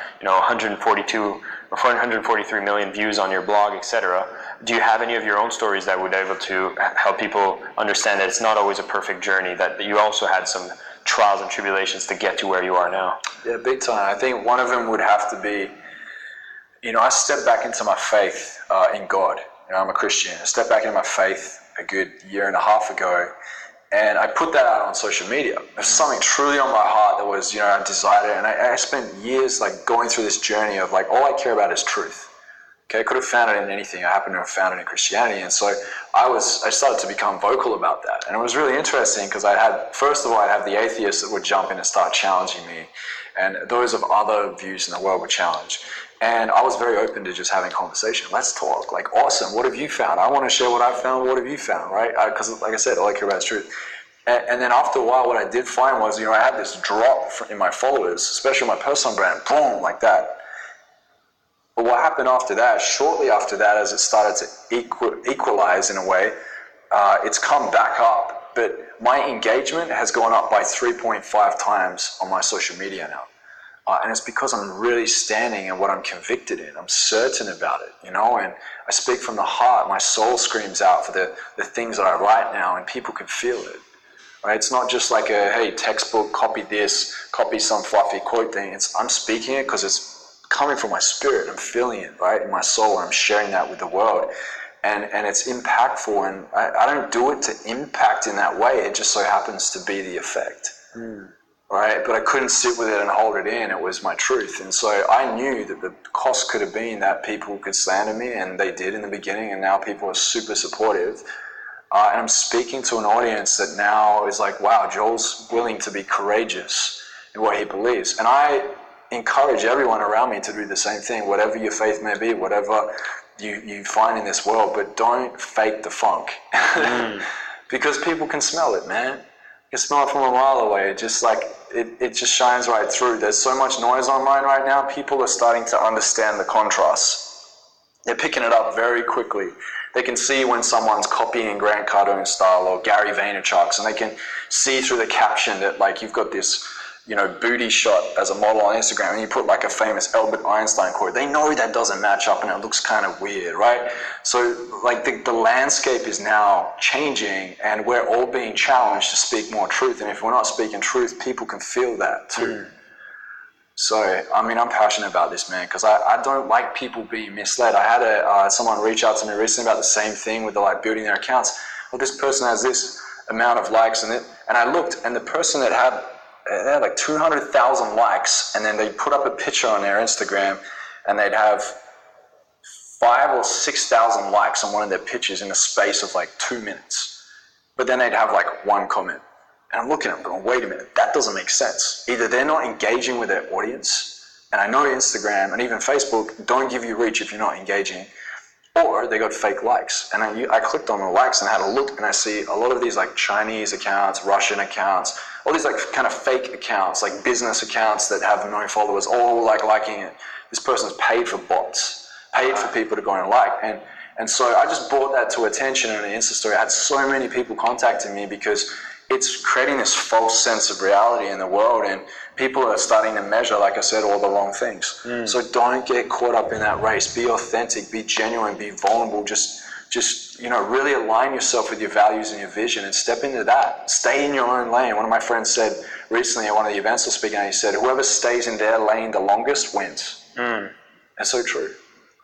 143 million views on your blog, etc. Do you have any of your own stories that would be able to help people understand that it's not always a perfect journey, that you also had some trials and tribulations to get to where you are now? Yeah, big time. I think one of them would have to be, I stepped back into my faith in God. I'm a Christian. I stepped back into my faith a good year and a half ago, and I put that out on social media. There's something truly on my heart that was, I desired it, and I spent years going through this journey of all I care about is truth. Okay, I could have found it in anything. I happen to have found it in Christianity, and so I started to become vocal about that, and it was really interesting because I'd have the atheists that would jump in and start challenging me, and those of other views in the world would challenge. And I was very open to just having conversation. Let's talk. Awesome. What have you found? I want to share what I found. What have you found, right? Because, like I said, all I care about is truth. And then after a while, what I did find was, I had this drop in my followers, especially my personal brand, boom, like that. But what happened after that, shortly after that, as it started to equalize in a way, it's come back up. But my engagement has gone up by 3.5 times on my social media now. And it's because I'm really standing in what I'm convicted in. I'm certain about it, and I speak from the heart. My soul screams out for the things that I write now, and people can feel it, right? It's not just like hey, textbook, copy this, copy some fluffy quote thing. I'm speaking it because it's coming from my spirit. I'm feeling it, right, in my soul, and I'm sharing that with the world. And it's impactful, and I don't do it to impact in that way. It just so happens to be the effect. Right, but I couldn't sit with it and hold it in. It was my truth, and so I knew that the cost could have been that people could slander me, and they did in the beginning, and now people are super supportive. And I'm speaking to an audience that now is like, wow, Joel's willing to be courageous in what he believes, and I encourage everyone around me to do the same thing, whatever your faith may be, whatever you find in this world, but don't fake the funk, because people can smell it, man. You can smell it from a mile away. It just it just shines right through. There's so much noise online right now. People are starting to understand the contrasts. They're picking it up very quickly. They can see when someone's copying Grant Cardone style or Gary Vaynerchuk's, and they can see through the caption that like you've got this, booty shot as a model on Instagram, and you put like a famous Albert Einstein quote. They know that doesn't match up and it looks kind of weird, right? So like the landscape is now changing, and we're all being challenged to speak more truth. And if we're not speaking truth, people can feel that too. So, I'm passionate about this, man, because I don't like people being misled. I had someone reach out to me recently about the same thing with building their accounts. Well, this person has this amount of likes, and I looked, and the person that had they had like 200,000 likes, and then they put up a picture on their Instagram, and they'd have 5,000 or 6,000 likes on one of their pictures in the space of like 2 minutes. But then they'd have like one comment. And I'm looking at them going, wait a minute, that doesn't make sense. Either they're not engaging with their audience, and I know Instagram and even Facebook don't give you reach if you're not engaging, or they got fake likes. And I clicked on the likes and had a look, and I see a lot of these like Chinese accounts, Russian accounts, all these like kind of fake accounts, like business accounts that have no followers, all like liking it. This person's paid for bots, paid for people to go and like. And so I just brought that to attention in an Insta story. I had so many people contacting me because it's creating this false sense of reality in the world, and people are starting to measure, like I said, all the wrong things. So don't get caught up in that race. Be authentic, be genuine, be vulnerable. Just really align yourself with your values and your vision and step into that. Stay in your own lane. One of my friends said recently at one of the events I was speaking at, he said, whoever stays in their lane the longest wins. That's so true.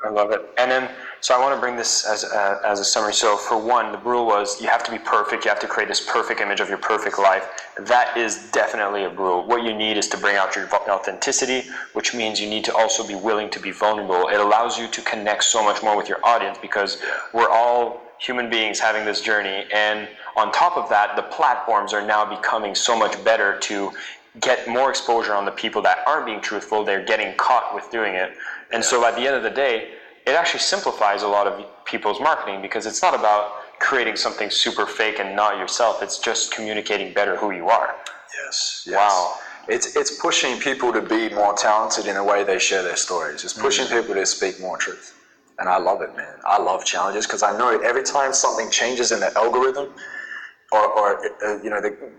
I love it. And then, so I want to bring this as a summary. So for one, the rule was you have to be perfect. You have to create this perfect image of your perfect life. That is definitely a rule. What you need is to bring out your authenticity, which means you need to also be willing to be vulnerable. It allows you to connect so much more with your audience because we're all human beings having this journey. And on top of that, the platforms are now becoming so much better to get more exposure on the people that aren't being truthful. They're getting caught with doing it. And so at the end of the day, it actually simplifies a lot of people's marketing because it's not about creating something super fake and not yourself. It's just communicating better who you are. Yes. Wow. It's pushing people to be more talented in the way they share their stories. It's pushing people to speak more truth. And I love it, man. I love challenges because I know every time something changes in the algorithm or the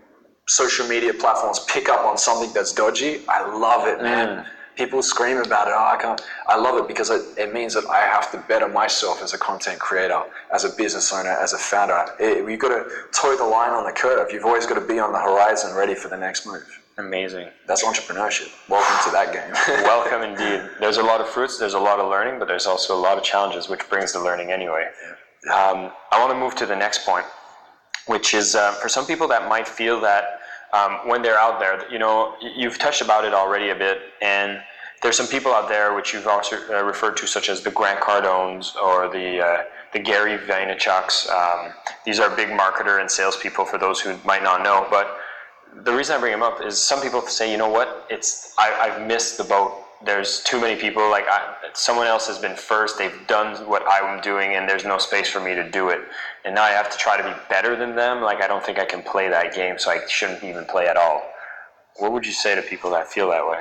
social media platforms pick up on something that's dodgy, I love it, man. People scream about it. I love it because it means that I have to better myself as a content creator, as a business owner, as a founder. You've got to toe the line on the curve. You've always got to be on the horizon ready for the next move. Amazing. That's entrepreneurship. Welcome to that game. Welcome indeed. There's a lot of fruits, there's a lot of learning, but there's also a lot of challenges, which brings the learning anyway. I want to move to the next point, which is for some people that might feel that when they're out there, you've touched about it already a bit, and there's some people out there which you've also referred to, such as the Grant Cardones or the Gary Vaynerchuk's. These are big marketer and salespeople for those who might not know. But the reason I bring them up is some people say, you know what, I've missed the boat. There's too many people. Like someone else has been first. They've done what I'm doing, and there's no space for me to do it. And now I have to try to be better than them. Like I don't think I can play that game, so I shouldn't even play at all. What would you say to people that feel that way?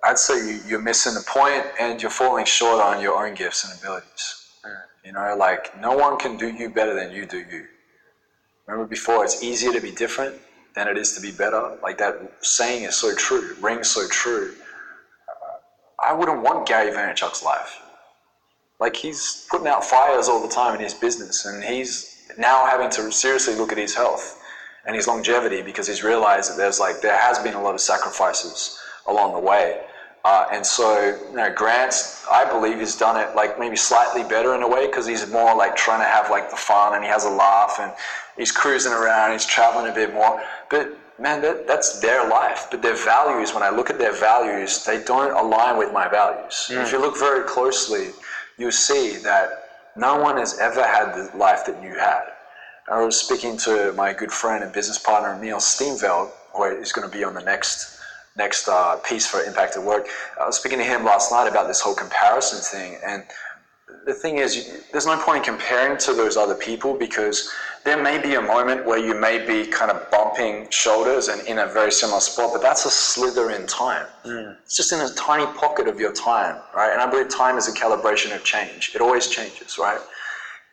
I'd say you're missing the point, and you're falling short on your own gifts and abilities. Like no one can do you better than you do you. Remember before, it's easier to be different than it is to be better. Like that saying is so true, rings so true. I wouldn't want Gary Vaynerchuk's life. Like he's putting out fires all the time in his business, and he's now having to seriously look at his health and his longevity because he's realized that there has been a lot of sacrifices along the way. And so, Grant, I believe he's done it like maybe slightly better in a way because he's more like trying to have like the fun, and he has a laugh, and he's cruising around, he's traveling a bit more. But man, that's their life. But their values, when I look at their values, they don't align with my values. If you look very closely, you'll see that no one has ever had the life that you had. I was speaking to my good friend and business partner, Neil Steenveld, who is going to be on the next piece for Impact at Work. I was speaking to him last night about this whole comparison thing, and the thing is, there's no point in comparing to those other people, because there may be a moment where you may be kind of bumping shoulders and in a very similar spot, but that's a slither in time. It's just in a tiny pocket of your time, right? And I believe time is a calibration of change. It always changes, right?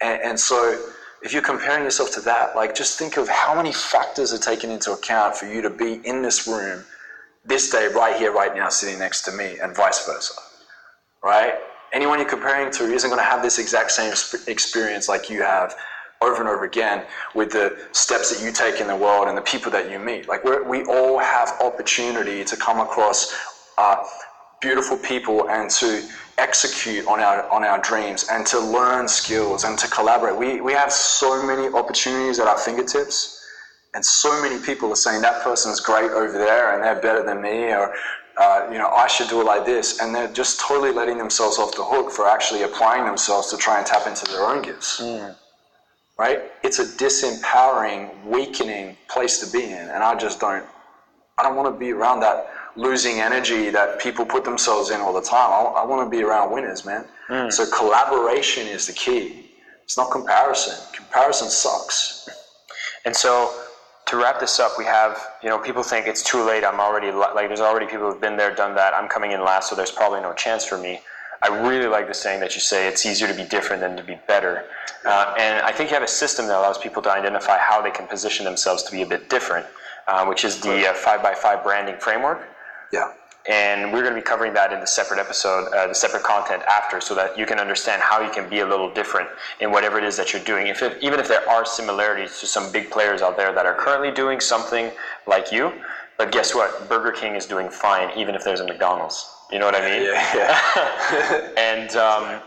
And so if you're comparing yourself to that, like, just think of how many factors are taken into account for you to be in this room this day, right here, right now, sitting next to me, and vice versa, right? Anyone you're comparing to isn't going to have this exact same experience like you have over and over again with the steps that you take in the world and the people that you meet. Like, we all have opportunity to come across beautiful people and to execute on our dreams and to learn skills and to collaborate. We have so many opportunities at our fingertips, and so many people are saying that person's great over there and they're better than me, or I should do it like this, and they're just totally letting themselves off the hook for actually applying themselves to try and tap into their own gifts. Right? It's a disempowering, weakening place to be in, and I don't want to be around that losing energy that people put themselves in all the time. I want to be around winners, man. So collaboration is the key. It's not comparison. Comparison sucks. And so, to wrap this up, we have, people think it's too late. I'm already, there's already people who've been there, done that. I'm coming in last, so there's probably no chance for me. I really like the saying that you say, it's easier to be different than to be better. And I think you have a system that allows people to identify how they can position themselves to be a bit different, which is the 5x5 branding framework. Yeah. And we're going to be covering that in the separate episode, the separate content after, so that you can understand how you can be a little different in whatever it is that you're doing. Even if there are similarities to some big players out there that are currently doing something like you, but guess what? Burger King is doing fine, even if there's a McDonald's. You know what I mean? Yeah.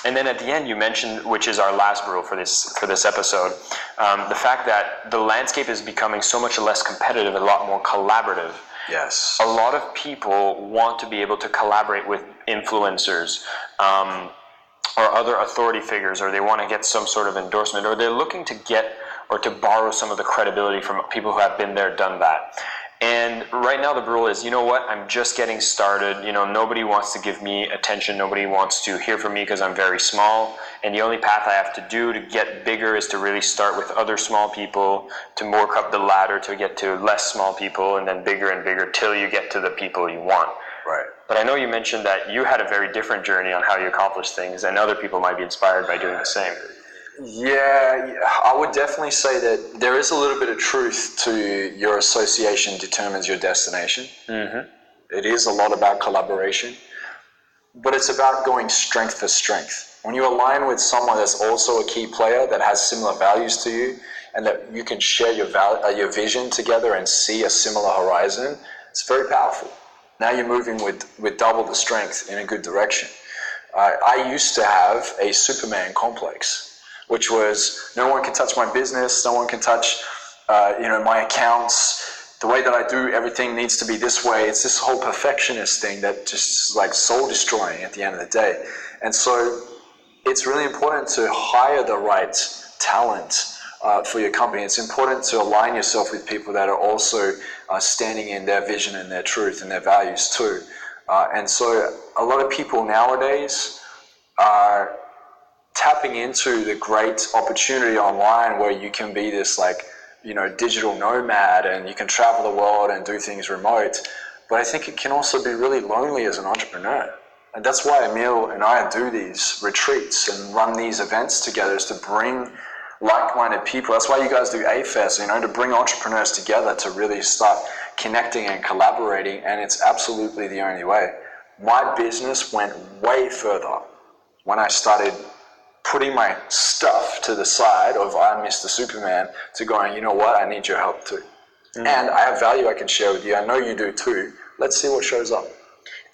And then at the end, you mentioned, which is our last rule for this episode, the fact that the landscape is becoming so much less competitive and a lot more collaborative. Yes. A lot of people want to be able to collaborate with influencers or other authority figures, or they want to get some sort of endorsement, or they're looking to get or to borrow some of the credibility from people who have been there, done that. And right now the rule is, you know what, I'm just getting started. Nobody wants to give me attention. Nobody wants to hear from me because I'm very small. And the only path I have to do to get bigger is to really start with other small people, to work up the ladder to get to less small people, and then bigger and bigger till you get to the people you want. Right. But I know you mentioned that you had a very different journey on how you accomplished things, and other people might be inspired by doing the same. Yeah, I would definitely say that there is a little bit of truth to your association determines your destination. It is a lot about collaboration, but it's about going strength for strength. When you align with someone that's also a key player that has similar values to you, and that you can share your vision together and see a similar horizon, it's very powerful. Now you're moving with double the strength in a good direction. I used to have a Superman complex, which was, no one can touch my business, no one can touch my accounts. The way that I do everything needs to be this way. It's this whole perfectionist thing that just is like soul destroying at the end of the day. And so it's really important to hire the right talent for your company. It's important to align yourself with people that are also standing in their vision and their truth and their values too. And so a lot of people nowadays are tapping into the great opportunity online where you can be this digital nomad and you can travel the world and do things remote. But I think it can also be really lonely as an entrepreneur. And that's why Emil and I do these retreats and run these events together, is to bring like-minded people. That's why you guys do A-Fest, to bring entrepreneurs together to really start connecting and collaborating. And it's absolutely the only way. My business went way further when I started putting my stuff to the side of I'm Mr. Superman to going, you know what, I need your help too. And I have value I can share with you. I know you do too. Let's see what shows up.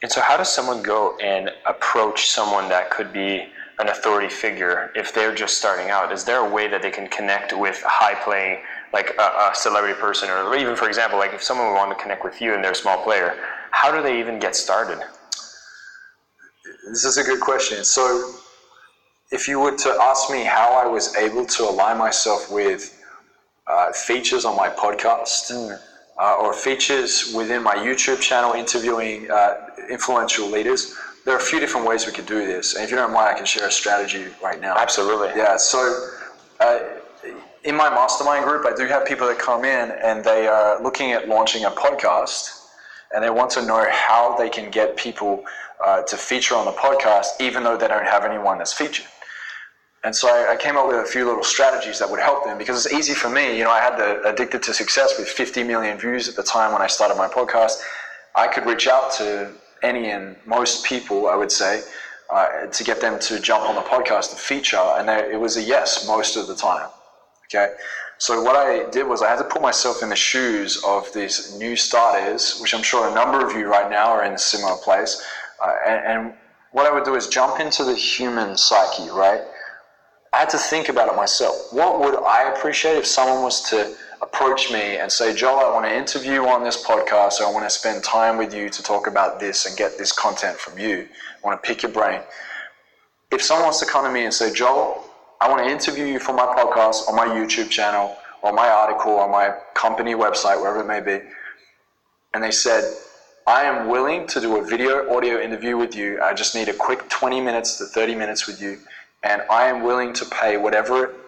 And so how does someone go and approach someone that could be an authority figure if they're just starting out? Is there a way that they can connect with a high-playing, like a celebrity person, or even, for example, like if someone would want to connect with you and they're a small player, how do they even get started? This is a good question. So if you were to ask me how I was able to align myself with features on my podcast or features within my YouTube channel interviewing influential leaders, there are a few different ways we could do this. And if you don't mind, I can share a strategy right now. Absolutely. Yeah. So in my mastermind group, I do have people that come in and they are looking at launching a podcast, and they want to know how they can get people to feature on the podcast, even though they don't have anyone that's featured. And so I came up with a few little strategies that would help them, because it's easy for me. You know, I had the Addicted to Success with 50 million views at the time when I started my podcast. I could reach out to any and most people, I would say, to get them to jump on the podcast to feature, and it was a yes most of the time. Okay, so what I did was I had to put myself in the shoes of these new starters, which I'm sure a number of you right now are in a similar place. And what I would do is jump into the human psyche, right? I had to think about it myself. What would I appreciate if someone was to approach me and say, Joel, I want to interview you on this podcast, or I want to spend time with you to talk about this and get this content from you. I want to pick your brain. If someone wants to come to me and say, Joel, I want to interview you for my podcast, on my YouTube channel, or my article, on my company website, wherever it may be, and they said, I am willing to do a video audio interview with you. I just need a quick 20 minutes to 30 minutes with you, and I am willing to pay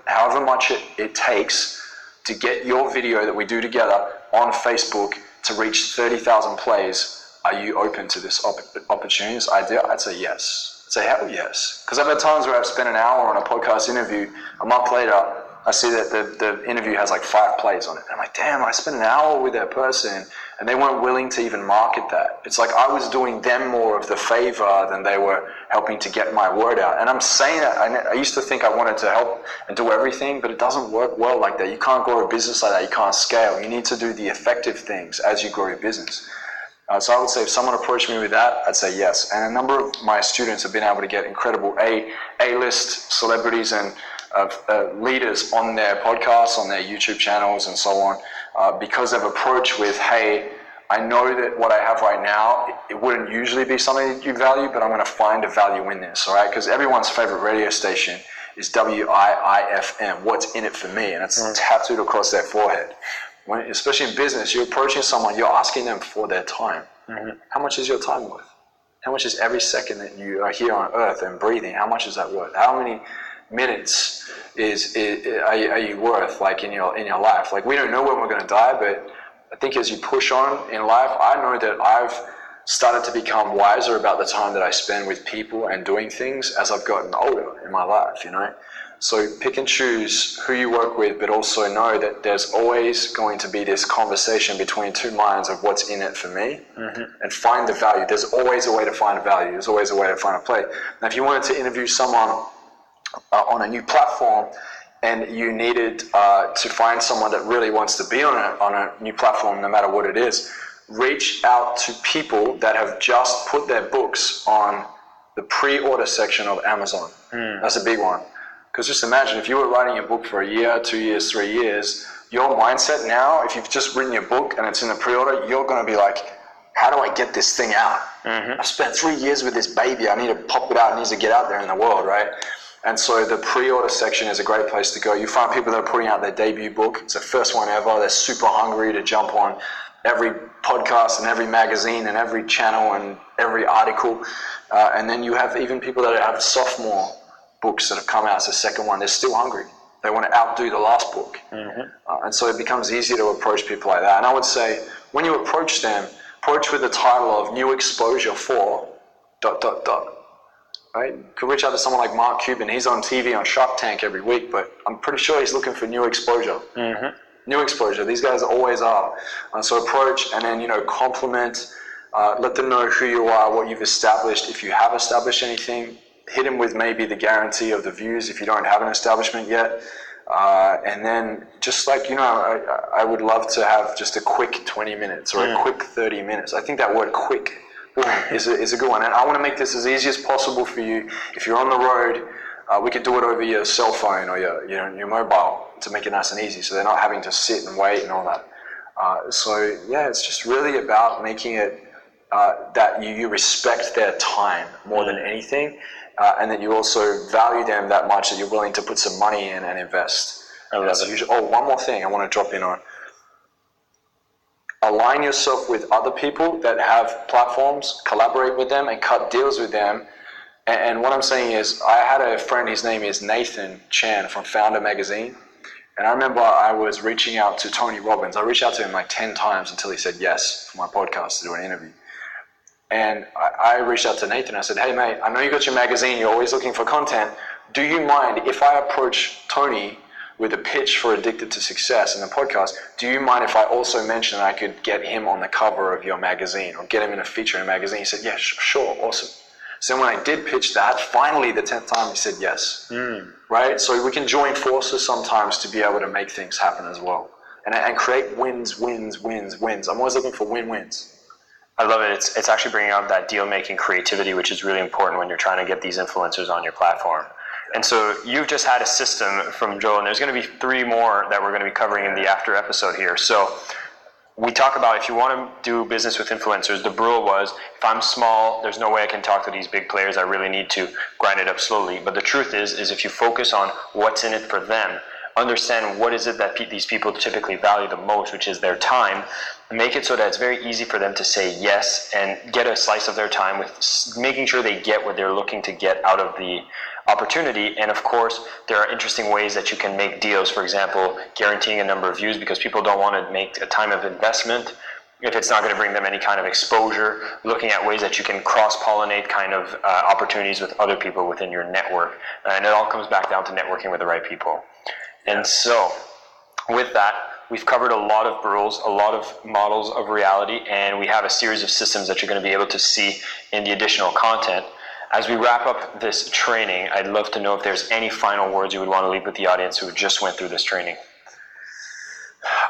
however much it takes to get your video that we do together on Facebook to reach 30,000 plays. Are you open to this opportunity, this idea? I'd say yes. I'd say hell yes. Because I've had times where I've spent an hour on a podcast interview, a month later, I see that the interview has like 5 plays on it. And I'm like, damn, I spent an hour with that person and they weren't willing to even market that. It's like I was doing them more of the favor than they were helping to get my word out. And I'm saying that, I used to think I wanted to help and do everything, but it doesn't work well like that. You can't grow a business like that. You can't scale. You need to do the effective things as you grow your business. So I would say if someone approached me with that, I'd say yes. And a number of my students have been able to get incredible A-list celebrities and leaders on their podcasts, on their YouTube channels and so on, because they've approached with, hey, I know that what I have right now, it wouldn't usually be something that you value, but I'm going to find a value in this, all right? Because everyone's favorite radio station is WIIFM, what's in it for me, and it's tattooed across their forehead. Especially in business, you're approaching someone, you're asking them for their time. How much is your time worth? How much is every second that you are here on earth and breathing? How much is that worth? How many minutes are you worth, like in your life? Like, we don't know when we're going to die, but I think as you push on in life, I know that I've started to become wiser about the time that I spend with people and doing things as I've gotten older in my life, you know? So pick and choose who you work with, but also know that there's always going to be this conversation between two minds of what's in it for me, and find the value. There's always a way to find a value. There's always a way to find a play. Now, if you wanted to interview someone on a new platform and you needed to find someone that really wants to be on a new platform, no matter what it is, reach out to people that have just put their books on the pre-order section of Amazon. That's a big one. Because just imagine, if you were writing a book for a year, 2 years, 3 years, your mindset now, if you've just written your book and it's in the pre-order, you're going to be like, how do I get this thing out? I've spent 3 years with this baby. I need to pop it out. It needs to get out there in the world, right? And so the pre-order section is a great place to go. You find people that are putting out their debut book. It's the first one ever. They're super hungry to jump on every podcast and every magazine and every channel and every article. And then you have even people that have sophomore books that have come out as the second one. They're still hungry. They want to outdo the last book. And so it becomes easier to approach people like that. And I would say, when you approach them, approach with the title of New Exposure for ... Right? You could reach out to someone like Mark Cuban. He's on TV on Shark Tank every week, but I'm pretty sure he's looking for new exposure. New exposure. These guys always are. So approach and then, compliment. Let them know who you are, what you've established. If you have established anything, hit them with maybe the guarantee of the views if you don't have an establishment yet. And then just like, I would love to have just a quick 20 minutes or a quick 30 minutes. I think that word quick is a good one. And I want to make this as easy as possible for you. If you're on the road, we could do it over your cell phone or your mobile to make it nice and easy, so they're not having to sit and wait and all that. So yeah, it's just really about making it that you respect their time more than anything, and that you also value them that much that you're willing to put some money in and invest. I love it. Oh, one more thing I want to drop in on. Align yourself with other people that have platforms, collaborate with them, and cut deals with them. And what I'm saying is, I had a friend, his name is Nathan Chan from Founder Magazine. And I remember I was reaching out to Tony Robbins. I reached out to him like 10 times until he said yes for my podcast to do an interview. And I reached out to Nathan. I said, hey, mate, I know you got your magazine. You're always looking for content. Do you mind if I approach Tony with a pitch for Addicted to Success in the podcast? Do you mind if I also mention that I could get him on the cover of your magazine or get him in a feature in a magazine? He said, yeah, sure, awesome. So when I did pitch that, finally the 10th time he said yes. Right? So we can join forces sometimes to be able to make things happen as well. And create wins, wins, wins, wins. I'm always looking for win-wins. I love it. It's actually bringing out that deal-making creativity, which is really important when you're trying to get these influencers on your platform. And so you've just had a system from Joel, and there's going to be 3 more that we're going to be covering in the after episode here. So we talk about, if you want to do business with influencers, the rule was, if I'm small, there's no way I can talk to these big players. I really need to grind it up slowly. But the truth is if you focus on what's in it for them, understand what is it that these people typically value the most, which is their time, make it so that it's very easy for them to say yes and get a slice of their time with making sure they get what they're looking to get out of the opportunity. And of course, there are interesting ways that you can make deals. For example, guaranteeing a number of views, because people don't want to make a time of investment if it's not going to bring them any kind of exposure. Looking at ways that you can cross-pollinate kind of opportunities with other people within your network. And it all comes back down to networking with the right people. And so, with that, we've covered a lot of rules, a lot of models of reality, and we have a series of systems that you're going to be able to see in the additional content. As we wrap up this training, I'd love to know if there's any final words you would want to leave with the audience who just went through this training.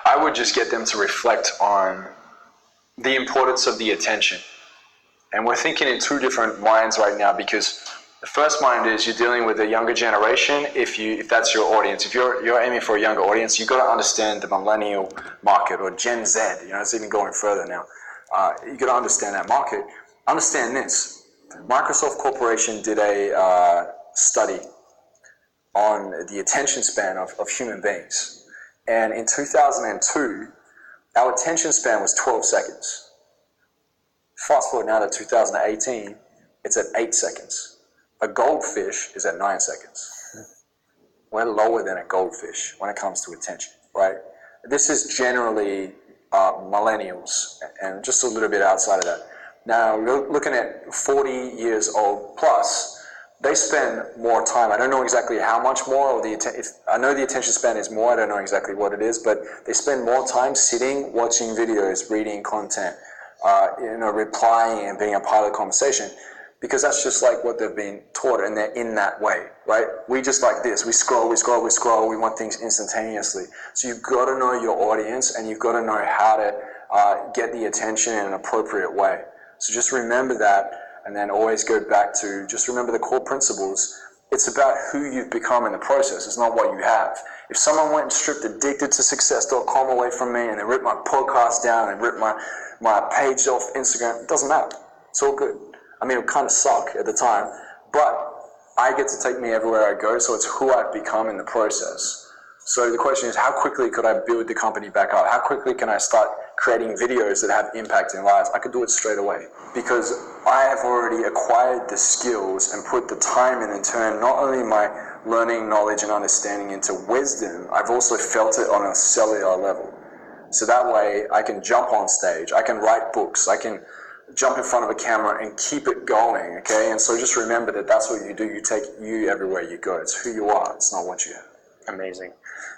I would just get them to reflect on the importance of the attention. And we're thinking in 2 different minds right now, because the first mind is you're dealing with a younger generation. If that's your audience, if you're aiming for a younger audience, you've got to understand the millennial market, or Gen Z. It's even going further now. You've got to understand that market. Understand this. Microsoft Corporation did a study on the attention span of human beings. And in 2002, our attention span was 12 seconds. Fast forward now to 2018, it's at 8 seconds. A goldfish is at 9 seconds. We're lower than a goldfish when it comes to attention, right? This is generally millennials, and just a little bit outside of that. Now, looking at 40 years old plus, they spend more time. I don't know exactly how much more, or I know the attention span is more, I don't know exactly what it is, but they spend more time sitting, watching videos, reading content, replying and being a part of the conversation, because that's just like what they've been taught, and they're in that way, right? We just like this. We scroll, we want things instantaneously. So you've got to know your audience, and you've got to know how to get the attention in an appropriate way. So just remember that, and then always go back to just remember the core principles. It's about who you've become in the process. It's not what you have. If someone went and stripped addictedtosuccess.com away from me, and they ripped my podcast down, and ripped my page off Instagram, it doesn't matter. It's all good. I mean, it would kind of suck at the time, but I get to take me everywhere I go, so it's who I've become in the process. So the question is, how quickly could I build the company back up? How quickly can I start creating videos that have impact in lives? I could do it straight away, because I have already acquired the skills and put the time in and turned not only my learning, knowledge, and understanding into wisdom, I've also felt it on a cellular level. So that way I can jump on stage, I can write books, I can jump in front of a camera and keep it going, okay? And so just remember that that's what you do. You take you everywhere you go. It's who you are. It's not what you have. Amazing.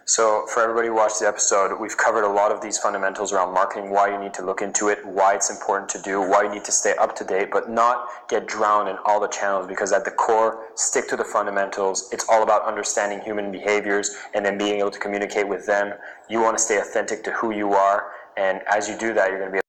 So for everybody who watched the episode, we've covered a lot of these fundamentals around marketing, why you need to look into it, why it's important to do, why you need to stay up to date, but not get drowned in all the channels, because at the core, stick to the fundamentals. It's all about understanding human behaviors and then being able to communicate with them. You want to stay authentic to who you are, and as you do that, you're going to be